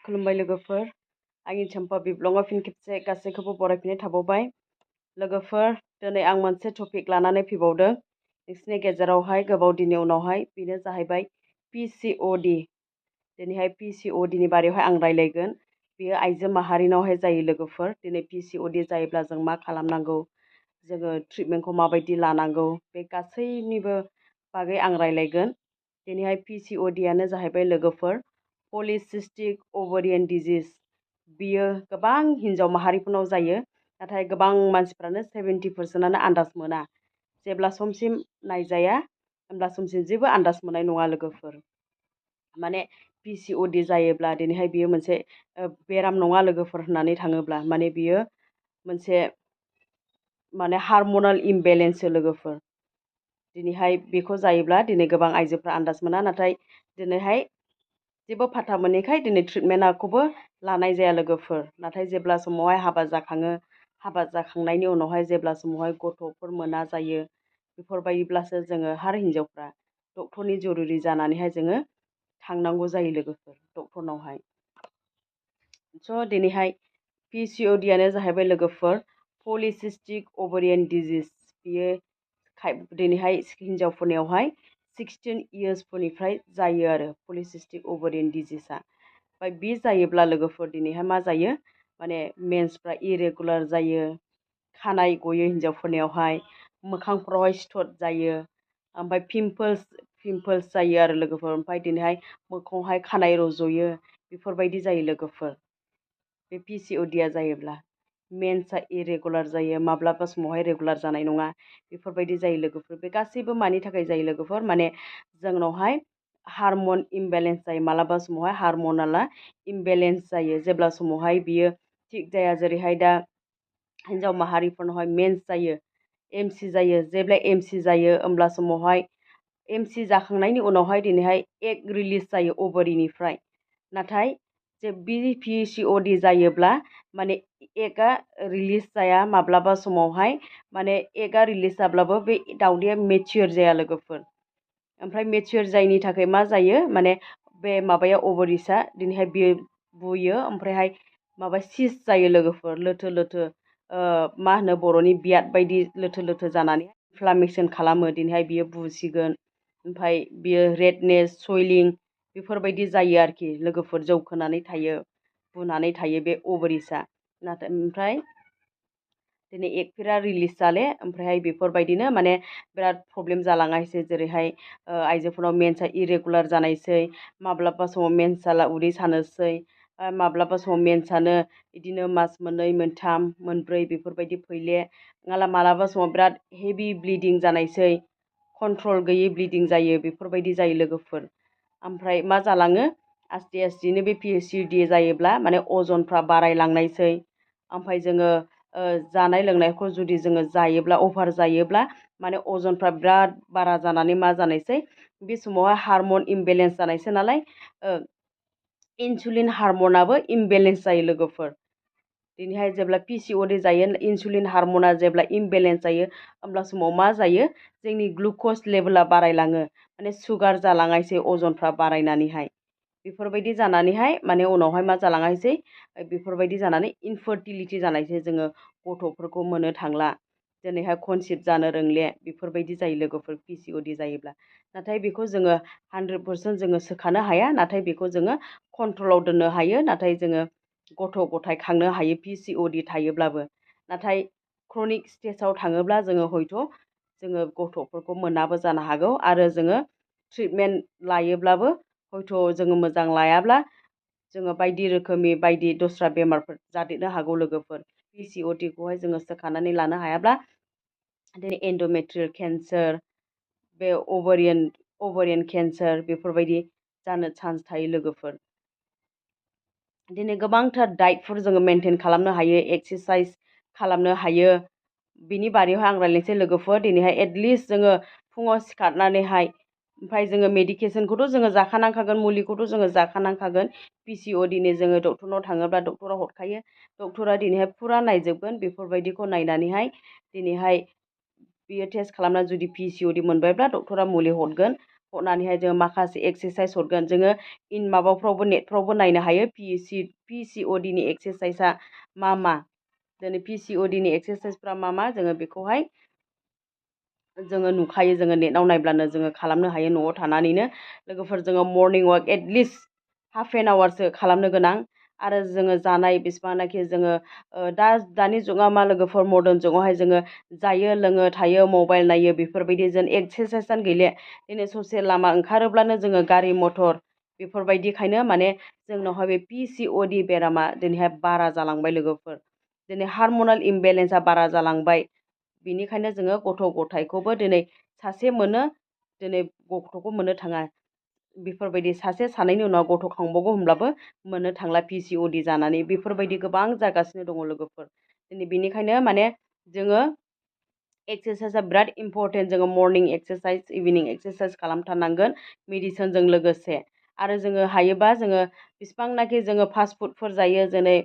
खुलुमबाय लोगोफोर आंनि चम्पा बिब्लंआव फिन खेबसे गासैखौबो बरायफिननाय थाबावबाय लोगोफोर दिनै आं मोनसे टपिक लानानै फैबावदों नोंसिनि गेजेरावहाय गोबाव दिननि उनावहाय बेनो जाहैबाय PCOD दिनैहाय PCOD नि बारैहाय आं रायलायगोन बेयो आइजो माहारिनावहाय जायो लोगोफोर दिनै PCOD जायोब्ला जों मा खालामनांगौ जोङो ट्रिटमेन्टखौ माबायदि लानांगौ बे गासैनिबो बागै आं रायलायगोन दिनैहाय PCODआनो जाहैबाय लोगोफोर पलिसिस्टिक अभारियान डिजिज बियो गोबां हिन्जाव माहारिफोरनाव जायो नाथाय गोबां मानसिफ्रानो 70%आनो आन्दाज मोना जेब्ला समसिम नायजाया होमब्ला समसिम जेबो आन्दाज मोननाय नङा लोगोफोर माने PCOD जायोब्ला दिनैहाय बियो मोनसे बेराम नङा लोगोफोर होननानै थाङोब्ला माने बियो मोनसे माने हार्मनाल इमबेलेन्ससो लोगोफोर दिनैहाय बेखौ जायोब्ला दिनै गोबां आइजोफ्रा आन्दाज मोना नाथाय दिनैहाय जेबो फाथा मोनैखाय दिनै ट्रिटमेन्टखौबो लानाय जाया लोगोफोर नाथाय जेब्ला समावहाय हाबा जाखाङो हाबा जाखांनायनि उनावहाय जेब्ला समावहाय गथ'फोर मोना जायो बेफोरबायदिब्लासो जोङो हार हिन्जावफ्रा डक्टरनि जरुरि जानानैहाय जोङो थांनांगौ जायो लोगोफोर डक्टरनावहाय स' दिनैहाय PCODआनो जाहैबाय लोगोफोर पलिसिस्टिक अभारियान डिजिज बियो दिनैहाय हिन्जावफोरनियावहाय 16 इयार्सफोरनिफ्राय जायो आरो पलिसिस्टिक अभारियान डिजिजआ ओमफ्राय बे जायोब्ला लोगोफोर दिनैहाय मा जायो माने मेन्सफ्रा इरेगुलार जायो खानाय गयो हिन्जावफोरनियावहाय मोखांफ्रावहाय सिथर जायो ओमफ्राय पिम्पल्स जायो आरो लोगोफोर ओमफ्राय दिनैहाय मोखाङावहाय खानाय रज'यो बेफोरबायदि जायो लोगोफोर बे PCODआ जायोब्ला मेन्सआ इरेगुलार जायो माब्लाबा समावहाय रेगुलार जानाय नङा बेफोरबायदि जायो लोगोफोर बे गासैबो मानि थाखाय जायो लोगोफोर माने जोंनावहाय हार्मन इमबेलेन्स जायो मालाबा समावहाय हार्मनाला इमबेलेन्स जायो जेब्ला समावहाय बियो थिग जाया जेरैहाय दा हिन्जाव माहारिफोरनावहाय मेन्स जायो MC जायो जेब्ला MC जायो होमब्ला समावहाय MC जाखांनायनि उनावहाय दिनैहाय एग रिलिज जायो अभारिनिफ्राय नाथाय जे बि PCOD जायोब्ला माने एगआ रिलिज जाया माब्लाबा समावहाय माने एगआ रिलिज जाब्लाबो बे दाउदैया मेचियर जाया लोगोफोर ओमफ्राय मेचियर जायैनि थाखाय मा जायो माने बे माबाया अभारिसआ दिनैहाय बियो बुयो ओमफ्रायहाय माबा सिस जायो लोगोफोर लोथो लोथो मा होनो बर'नि बियाद बायदि लोथो लोथो जानानै इनफ्लामेसन खालामो दिनैहाय बियो बुसिगोन ओमफ्राय बियो रेडनेस सयलिं बेफोरबायदि जायो आरोखि लोगोफोर जौखोनानै थायो बुनानै थायो बे अभारिसआ नाथाय ओमफ्राय दिनै एगफोरा रिलिज जाले ओमफ्रायहाय बेफोरबायदिनो माने बिराद प्रब्लेम जालांनायसै जेरैहाय आइजोफोरनाव मेन्सआ इरेगुलार जानायसै माब्लाबा समाव मेन्स जाला उदै सानोसै माब्लाबा समाव मेन्सआनो बिदिनो मास मोननै मोनथाम मोनब्रै बेफोरबायदि फैले मालाबा समाव बिराद हेभि ब्लिडिं जानायसै कन्ट्रल गैयै ब्लिडिं जायो बेफोरबायदि जायो लोगोफोर ओमफ्राय मा जालाङो आस्थे आस्थेनो बे PCOD जायोब्ला माने अजनफ्रा बारायलांनायसै ओमफ्राय जोङो जानाय लोंनायखौ जुदि जोङो जायोब्ला अभार जायोब्ला माने अजनफ्रा बिराद बारा जानानै मा जानायसै बे समावहाय हार्मन इमबेलेन्स जानायसै नालाय इनसुलिन हार्मनाबो इमबेलेन्स जायो लोगोफोर दिनैहाय जेब्ला PCOD जायो इनसुलिन हार्मना जेब्ला इमबेलेन्स जायो होमब्ला समाव मा जायो जोंनि ग्लुकस लेभेला बारायलाङो माने सुगार जालाङायसै अजनफ्रा बारायनानैहाय बेफोरबायदि जानानैहाय माने उनावहाय मा जालाङायसै बेफोरबायदि जानानै इनफार्टिलिटि जानायसै जोङो गथ'फोरखौ मोननो थांला दिनैहाय कनसिभ जानो रोंले बेफोरबायदि जायो लोगोफोर PCOD जायोब्ला नाथाय बेखौ जोङो 100% जोङो सोखानो हाया नाथाय बेखौ जोङो कन्ट्रलाव दोननो हायो नाथाय जोङो गथ' गथाय खांनो हायो PCOD थायोब्लाबो नाथाय क्रनिक स्टेजाव थाङोब्ला जोङो हयथ' जोङो गथ'फोरखौ मोनाबो जानो हागौ आरो जोङो ट्रिटमेन्ट लायोब्लाबो हयथ' जोङो मोजां लायाब्ला जोङो बायदि रोखोमनि बायदि दस्रा बेमारफोर जादेरनो हागौ लोगोफोर PCODखौहाय जोङो सोखानानै लानो हायाब्ला दिनै एन्ड'मेट्रियल केन्सार बे अभारियान केन्सार बेफोरबायदि जानो चान्स थायो लोगोफोर दिनै गोबांथार डाइटफोर जोङो मेनटेन खालामनो हायो एक्सारसाइस खालामनो हायो बिनि बारैहाय आं रायज्लायनोसै लोगोफोर दिनैहाय एटलिस्ट जोङो फुङाव सिखारनानैहाय ओमफ्राय जोङो मेडिकेसनखौथ' जोङो जाखानांखागोन मुलिखौथ' जोङो जाखानांखागोन PCODनि जोङो डक्टरनाव थाङोब्ला डक्टरा हरखायो डक्टरा दिनैहाय फुरा नायजोबगोन बेफोरबायदिखौ नायनानैहाय दिनैहाय बियो टेस्ट खालामना जुदि PCOD मोनबायब्ला डक्टरा मुलि हरगोन हरनानैहाय जोङो माखासे एक्सारसाइस हरगोन जोङो माबाफ्रावबो नेटफ्रावबो नायनो हायो PCOD नि एक्सारसाइसआ मा दिनै PCOD नि एक्सारसाइसफ्रा मा जोङो बेखौहाय जोङो नुखायो जोङो नेटआव नायब्लानो जोङो खालामनो हायो न'आव थानानैनो लोगोफोर जोङो morning walk at least half an आवारसो खालामनो गोनां आरो जोङो जानाय बेसेबांनाखि जोङो दानि जुगाव मा लोगोफोर मर्दान जुगावहाय जोङो जायो लोङो थायो मबाइल नायो बेफोरबायदि जों एक्सारसाइसआनो गैले दिनै ससे लामा ओंखारोब्लानो जोङो गारि मथर बेफोरबायदिखायनो माने जोंनावहाय बे PCOD बेरामा दिनैहाय बारा जालांबाय लोगोफोर दिनै हार्मनाल इमबेलेन्सआ बारा जालांबाय बिनिखायनो जोङो गथ' गथायखौबो दिनै सासे मोनो दिनै गथ'खौ मोननो थाङा बेफोरबायदि सासे सानैनि उनाव गथ' खांबावगौ होनब्लाबो मोननो थांला PCOD जानानै बेफोरबायदि गोबां जागासिनो दङ लोगोफोर दिनै बेनिखायनो माने जोङो एक्सारसाइसआ बिराद इम्परटेन्ट जोङो मर्निं एक्सारसाइस इभिनिं एक्सारसाइस खालामथारनांगोन मेडिसिनजों लोगोसे आरो जोङो हायोबा जोङो बिसिबांनाखि जोङो फास्ट फुडफोर जायो जेरै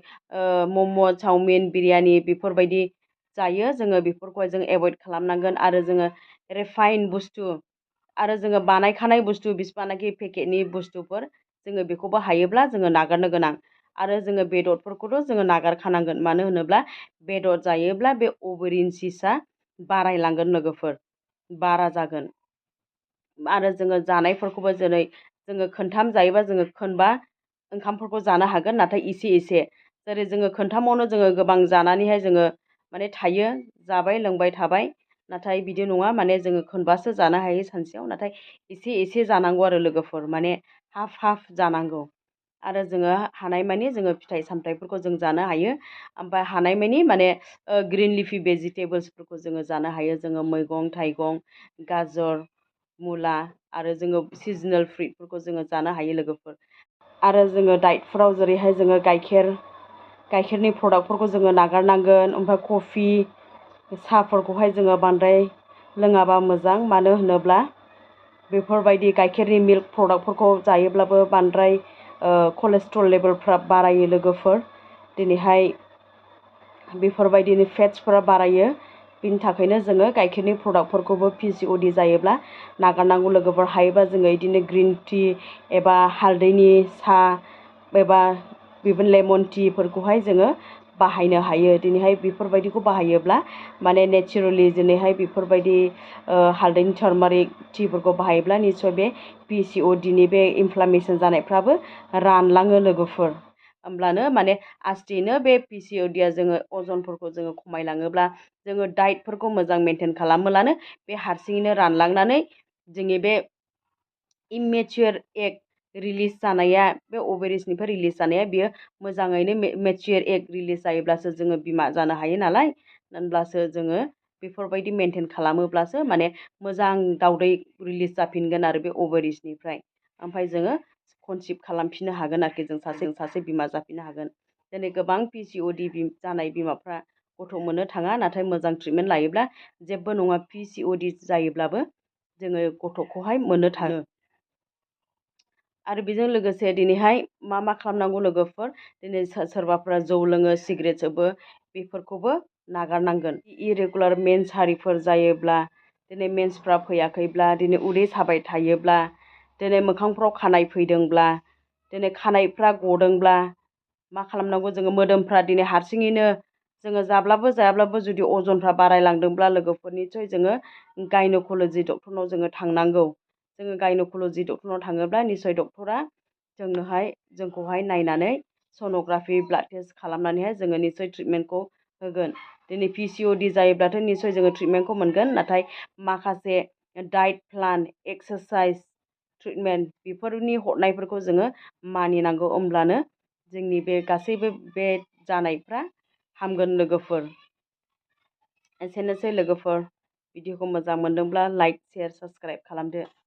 मम' चावमिन बिरियानि बेफोरबायदि जायो जोङो बेफोरखौहाय जों एभयड खालामनांगोन आरो जोङो रिफाइन बुस्थु आरो जोङो बानायखानाय बुस्थु बिसिबांनाखि पेकेटनि बुस्थुफोर जोङो बेखौबो हायोब्ला जोङो नागारनो गोनां आरो जोङो बेदरफोरखौथ' जोङो नागारखानांगोन मानो होनोब्ला बेदर जायोब्ला बे अभेरिन सिसआ बारायलांगोन लोगोफोर बारा जागोन आरो जोङो जानायफोरखौबो जेरै जोङो खोनथाम जायोबा जोङो खोनबा ओंखामफोरखौ जानो हागोन नाथाय एसे एसे जेरै जोङो खोनथामावनो जोङो गोबां जानानैहाय जोङो माने थायो जाबाय लोंबाय थाबाय नाथाय बिदि नङा माने जोङो खोनबासो जानो हायो सानसेयाव नाथाय एसे एसे जानांगौ आरो लोगोफोर माने हाफ हाफ जानांगौ आरो जोङो हानायमानि जोङो फिथाइ सामथाइफोरखौ जों जानो हायो ओमफ्राय हानायमानि माने ग्रिन लिफि भेजिटेबोल्सफोरखौ जोङो जानो हायो जोङो मैगं थाइगं गाजर मुला आरो जोङो सिजोनेल फ्रुइटफोरखौ जोङो जानो हायो लोगोफोर आरो जोङो दाइटफोराव जेरैहाय जोङो गाइखेरनि प्रडाक्टफोरखौ जोङो नागारनांगोन ओमफ्राय कफि साहाफोरखौहाय जोङो बांद्राय लोङाबा मोजां मानो होनोब्ला बेफोरबायदि गाइखेरनि मिल्क प्रडाक्टफोरखौ जायोब्लाबो बांद्राय कलेस्ट्रल लेभेलफ्रा बारायो लोगोफोर दिनैहाय बेफोरबायदिनो फेट्सफोरा बारायो बिनि थाखायनो जोङो गाइखेरनि प्रडाक्टफोरखौबो PCOD जायोब्ला नागारनांगौ लोगोफोर हायोबा जोङो बिदिनो ग्रिन टि एबा हालदैनि साहा एबा बेफोर लेमन टिफोरखौहाय जोङो बाहायनो हायो दिनैहाय बेफोरबायदिखौ बाहायोब्ला माने नेचारेलि दिनैहाय बेफोरबायदि हालदैनि टार्मारिक टिफोरखौ बाहायोब्ला निस्सय बे PCOD नि बे इनफ्लामेसन जानायफ्राबो रानलाङो लोगोफोर होमब्लानो माने आस्थिनो बे PCOD आ जोङो अजनफोरखौ जोङो खमायलाङोब्ला जोङो डाइटफोरखौ मोजां मेनटेन खालामोब्लानो बे हारसिङैनो रानलांनानै जोंनि बे इमेचुर एग रिलिज जानाया बे अभेरिसनिफ्राय रिलिज जानाया बियो मोजाङैनो मेचियर एग रिलिज जायोब्लासो जोङो बिमा जानो हायो नालाय होनब्लासो जोङो बेफोरबायदि मेनटेन खालामोब्लासो माने मोजां दावदै रिलिज जाफिनगोन आरो बे अभेरिसनिफ्राय ओमफ्राय जोङो कनसिभ खालामफिननो हागोन आरोखि जों सासे बिमा जाफिननो हागोन दिनै गोबां PCOD जानाय बिमाफ्रा गथ' मोननो थाङा नाथाय मोजां ट्रिटमेन्ट लायोब्ला जेबो नङा PCOD जायोब्लाबो जोङो गथ'खौहाय मोननो थाङो आरो बेजों लोगोसे दिनैहाय मा खालामनांगौ लोगोफोर दिनै सोरबाफोरा जौ लोङो सिगारेट सोबो बेफोरखौबो नागारनांगोन इरेगुलार मेन्स हारिफोर जायोब्ला दिनै मेन्सफ्रा फैयाखैब्ला दिनै उदै साबाय थायोब्ला दिनै मोखांफ्राव खानाय फैदोंब्ला दिनै खानायफ्रा गदोंब्ला मा खालामनांगौ जोङो मोदोमफ्रा दिनै हारसिङैनो जोङो जाब्लाबो जायाब्लाबो जुदि अजनफ्रा बारायलांदोंब्ला लोगोफोर निस्सय जोङो गायन'कल'जि डक्टरनाव जोङो थांनांगौ जोङो गायन'कल'जि डक्टरनाव थाङोब्ला निस्सय डक्टरा जोंखौहाय नायनानै सन'ग्राफि ब्लाड टेस्ट खालामनानैहाय जोङो निस्सय ट्रिटमेन्टखौ होगोन दिनै PCOD जायोब्लाथ' निस्सय जोङो ट्रिटमेन्टखौ मोनगोन नाथाय माखासे डाइट प्लान एक्सारसाइस ट्रिटमेन्ट बेफोरनि हरनायफोरखौ जोङो मानिनांगौ होमब्लानो जोंनि बे गासैबो बे जानायफ्रा हामगोन लोगोफोर एसेनोसै लोगोफोर भिडिअखौ मोजां मोनदोंब्ला लाइक शेयार साबस्क्राइब खालामदो